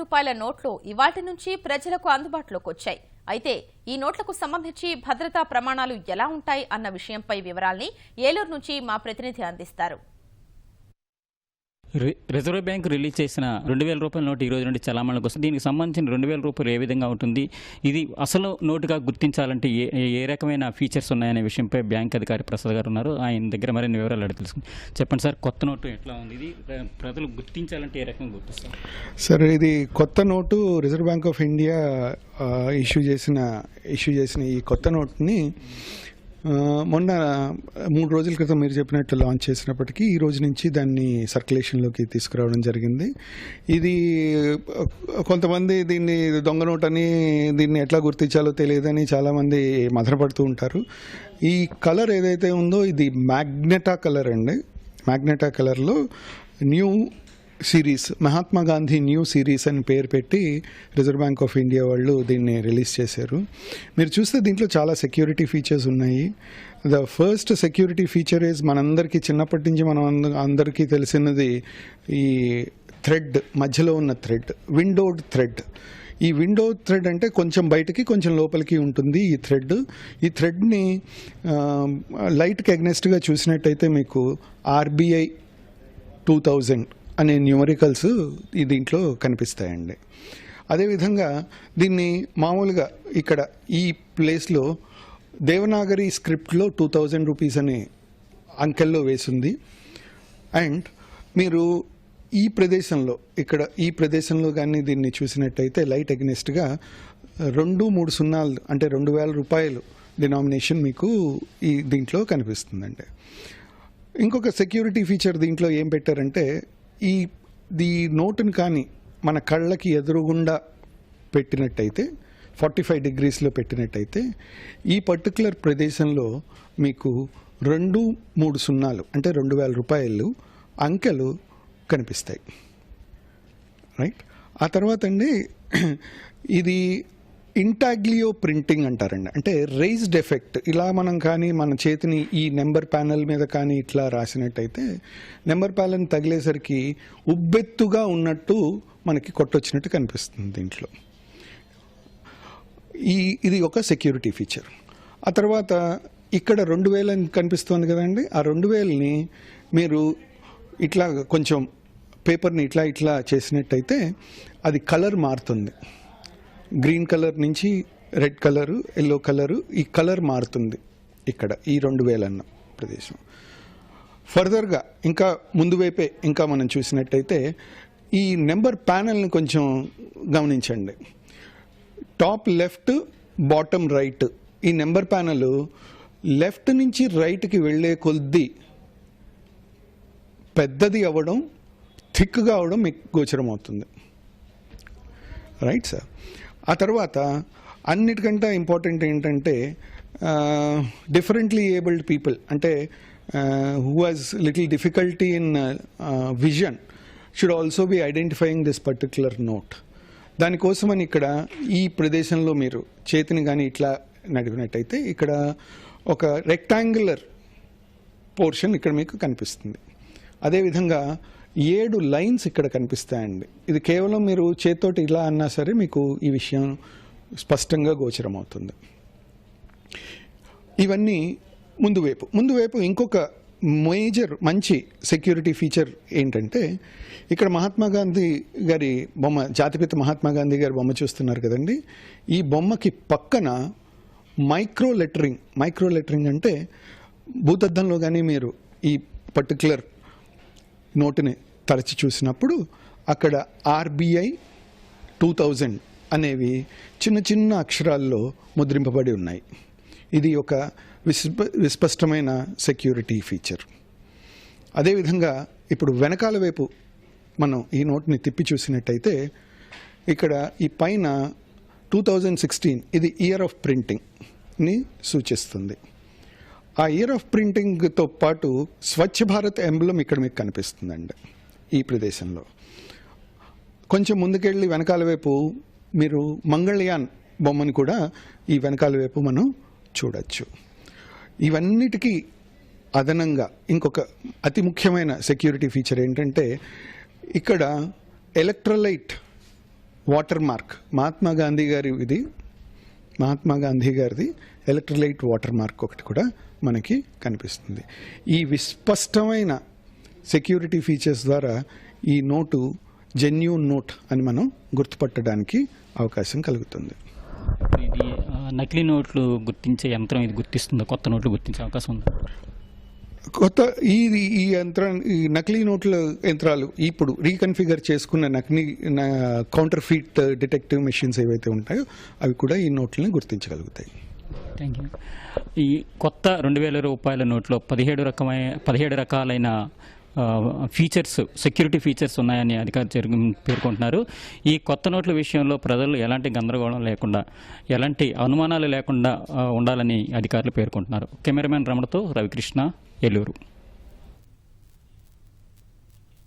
రూపాయల నోట్లు ఇవాటి నుంచి ప్రజలకు అందుబాటులోకి వచ్చాయి. అయితే ఈ నోట్లకు సంబంధించి భద్రతా ప్రమాణాలు ఎలా ఉంటాయి అన్న విషయంపై వివరాల్ని ఏలూరు నుంచి మా ప్రతినిధి అందిస్తారు. రిజర్వ్ బ్యాంక్ రిలీజ్ చేసిన 2000 రూపాయల నోటు ఈ రోజు నుండి చలామణలోకి వస్తుంది. దీనికి సంబంధించిన 2000 రూపాయలు ఏ విధంగా ఉంటుంది, ఇది అసలు నోటుగా గుర్తించాలంటే ఏ రకమైన ఫీచర్స్ ఉన్నాయనే విషయంపై బ్యాంక్ అధికారి ప్రసాద్ గారు ఉన్నారు. ఆయన దగ్గర మరిన్ని వివరాలు అడిగి తెలుసుకుంది. చెప్పండి సార్, కొత్త నోటు ఎట్లా ఉంది, ఇది ప్రజలు గుర్తించాలంటే ఏ రకంగా గుర్తిస్తారు? సార్, ఇది కొత్త note reserve bank of India issue చేసిన ఈ కొత్త నోట్ని మొన్న 3 రోజుల క్రితం మీరు చెప్పినట్టు లాంచ్ చేసినప్పటికీ ఈ రోజు నుంచి దాన్ని సర్క్యులేషన్లోకి తీసుకురావడం జరిగింది. ఇది కొంతమంది దీన్ని దొంగ నోట్ అని, దీన్ని ఎట్లా గుర్తించాలో తెలియదని చాలామంది మదనపడుతూ ఉంటారు. ఈ కలర్ ఏదైతే ఉందో ఇది మ్యాగ్నెటా కలర్ అండి. మ్యాగ్నెటా కలర్లో new series, Mahatma Gandhi new series అని పేరు పెట్టి రిజర్వ్ బ్యాంక్ ఆఫ్ ఇండియా వాళ్ళు దీన్ని రిలీజ్ చేశారు. మీరు చూస్తే దీంట్లో చాలా సెక్యూరిటీ ఫీచర్స్ ఉన్నాయి. The first security feature is, మనందరికీ చిన్నప్పటి నుంచి అందరికీ తెలిసినది ఈ థ్రెడ్, మధ్యలో ఉన్న థ్రెడ్, విండోడ్ థ్రెడ్. ఈ విండో థ్రెడ్ అంటే కొంచెం బయటకి కొంచెం లోపలికి ఉంటుంది ఈ థ్రెడ్. ఈ థ్రెడ్ని లైట్కి అగ్నెస్ట్గా చూసినట్టయితే మీకు RBI 2000 అనే న్యూమరికల్స్ దీంట్లో కనిపిస్తాయండి. అదేవిధంగా దీన్ని మామూలుగా ఇక్కడ ఈ ప్లేస్లో దేవనాగరి స్క్రిప్ట్లో 2000 రూపీస్ అనే అంకెల్లో వేసింది. అండ్ మీరు ఈ ప్రదేశంలో కానీ దీన్ని చూసినట్టయితే లైట్ అగ్నెస్ట్గా 2-3 సున్నాలు అంటే 2000 రూపాయలు డినామినేషన్ మీకు ఈ దీంట్లో కనిపిస్తుందండి. ఇంకొక సెక్యూరిటీ ఫీచర్ దీంట్లో ఏం పెట్టారంటే, ఈ నోటుని కానీ మన కళ్ళకి ఎదురుగుండా పెట్టినట్టయితే 45 డిగ్రీస్లో పెట్టినట్టయితే ఈ పర్టికులర్ ప్రదేశంలో మీకు 2-3 సున్నాలు అంటే 2000 రూపాయలు అంకెలు కనిపిస్తాయి. రైట్. ఆ తర్వాత అండి, ఇది ఇంటాగ్లియో ప్రింటింగ్ అంటారండి. అంటే రైజ్డ్ ఎఫెక్ట్. ఇలా మనం కానీ మన చేతిని ఈ నెంబర్ ప్యానెల్ మీద కానీ ఇట్లా రాసినట్టయితే నెంబర్ ప్యానెల్ తగిలేసరికి ఉబ్బెత్తుగా ఉన్నట్టు మనకి కొట్టొచ్చినట్టు కనిపిస్తుంది దీంట్లో. ఇది ఒక సెక్యూరిటీ ఫీచర్. ఆ తర్వాత ఇక్కడ 2000 అని కనిపిస్తుంది కదండి. ఆ 2000ని మీరు ఇట్లా కొంచెం పేపర్ని ఇట్లా చేసినట్టయితే అది కలర్ మారుతుంది. గ్రీన్ కలర్ నుంచి రెడ్ కలరు, ఎల్లో కలరు, ఈ కలర్ మారుతుంది ఇక్కడ ఈ 2000 అన్న ప్రదేశం. ఫర్దర్గా ఇంకా ముందు వైపే ఇంకా మనం చూసినట్టయితే ఈ నెంబర్ ప్యానెల్ని కొంచెం గమనించండి. టాప్ లెఫ్ట్, బాటమ్ రైట్, ఈ నెంబర్ ప్యానెల్ లెఫ్ట్ నుంచి రైట్కి వెళ్ళే కొద్దీ పెద్దది అవ్వడం, థిక్గా అవ్వడం మీకు గోచరం అవుతుంది. Right sir. ఆ తర్వాత అన్నిటికంటే ఇంపార్టెంట్ ఏంటంటే, డిఫరెంట్లీ ఏబుల్డ్ పీపుల్ అంటే who has little difficulty in vision should also be identifying this particular note. దానికోసమని ఇక్కడ ఈ ప్రదేశంలో మీరు చేతిని కానీ ఇట్లా నడిపినట్టయితే ఇక్కడ ఒక రెక్టాంగులర్ పోర్షన్ ఇక్కడ మీకు కనిపిస్తుంది. అదేవిధంగా 7 లైన్స్ ఇక్కడ కనిపిస్తాయండి. ఇది కేవలం మీరు చేత్తోటి ఇలా అన్నా సరే మీకు ఈ విషయం స్పష్టంగా గోచరం అవుతుంది. ఇవన్నీ ముందు వైపు ఇంకొక మేజర్ మంచి సెక్యూరిటీ ఫీచర్ ఏంటంటే, ఇక్కడ మహాత్మా గాంధీ గారి బొమ్మ, జాతిపిత మహాత్మా గాంధీ గారి బొమ్మ చూస్తున్నారు కదండి. ఈ బొమ్మకి పక్కన మైక్రో లెటరింగ్ అంటే భూతద్దంలో కానీ మీరు ఈ పర్టికులర్ నోటుని తరచి చూసినప్పుడు అక్కడ RBI 2000 అనేవి చిన్న అక్షరాల్లో ముద్రింపబడి ఉన్నాయి. ఇది ఒక విస్పష్టమైన సెక్యూరిటీ ఫీచర్. అదేవిధంగా ఇప్పుడు వెనకాల వైపు మనం ఈ నోట్ని తిప్పి చూసినట్టయితే ఇక్కడ ఈ పైన 2016 ఇది ఇయర్ ఆఫ్ ప్రింటింగ్ని సూచిస్తుంది. ఆ ఇయర్ ఆఫ్ ప్రింటింగ్తో పాటు స్వచ్ఛ భారత్ ఎంబ్లం ఇక్కడ మీకు కనిపిస్తుందండి ఈ ప్రదేశంలో. కొంచెం ముందుకెళ్ళి వెనకాల వైపు మీరు మంగళయాన్ బొమ్మను కూడా ఈ వెనకాల వైపు మనం చూడొచ్చు. ఇవన్నిటికీ అదనంగా ఇంకొక అతి ముఖ్యమైన సెక్యూరిటీ ఫీచర్ ఏంటంటే, ఇక్కడ electrolyte water mark Mahatma Gandhi గారిది ఎలక్ట్రోలైట్ వాటర్ మార్క్ ఒకటి కూడా మనకి కనిపిస్తుంది. ఈ విస్పష్టమైన సెక్యూరిటీ ఫీచర్స్ ద్వారా ఈ నోటు జెన్యూన్ నోట్ అని మనం గుర్తుపట్టడానికి అవకాశం కలుగుతుంది. ఇది నకిలీ నోట్లు గుర్తించే యంత్రం ఇది గుర్తిస్తుందా? కొత్త నోట్లు గుర్తించే అవకాశం ఉంది? ఈ నకిలీ నోట్ల యంత్రాలు ఇప్పుడు రీకన్ఫిగర్ చేసుకున్న కౌంటర్ ఫీట్ డిటెక్టివ్ మెషిన్స్ ఏవైతే ఉంటాయో అవి కూడా ఈ నోట్లని గుర్తించగలుగుతాయి. Thank you. ఈ కొత్త 2000 రూపాయల నోట్లో 17 రకాలైన ఫీచర్స్, సెక్యూరిటీ ఫీచర్స్ ఉన్నాయని అధికారులు పేర్కొంటున్నారు. ఈ కొత్త నోట్ల విషయంలో ప్రజలు ఎలాంటి గందరగోళం లేకుండా, ఎలాంటి అనుమానాలు లేకుండా ఉండాలని అధికారులు పేర్కొంటున్నారు. కెమెరామెన్ రమణతో రవికృష్ణ, ఏలూరు.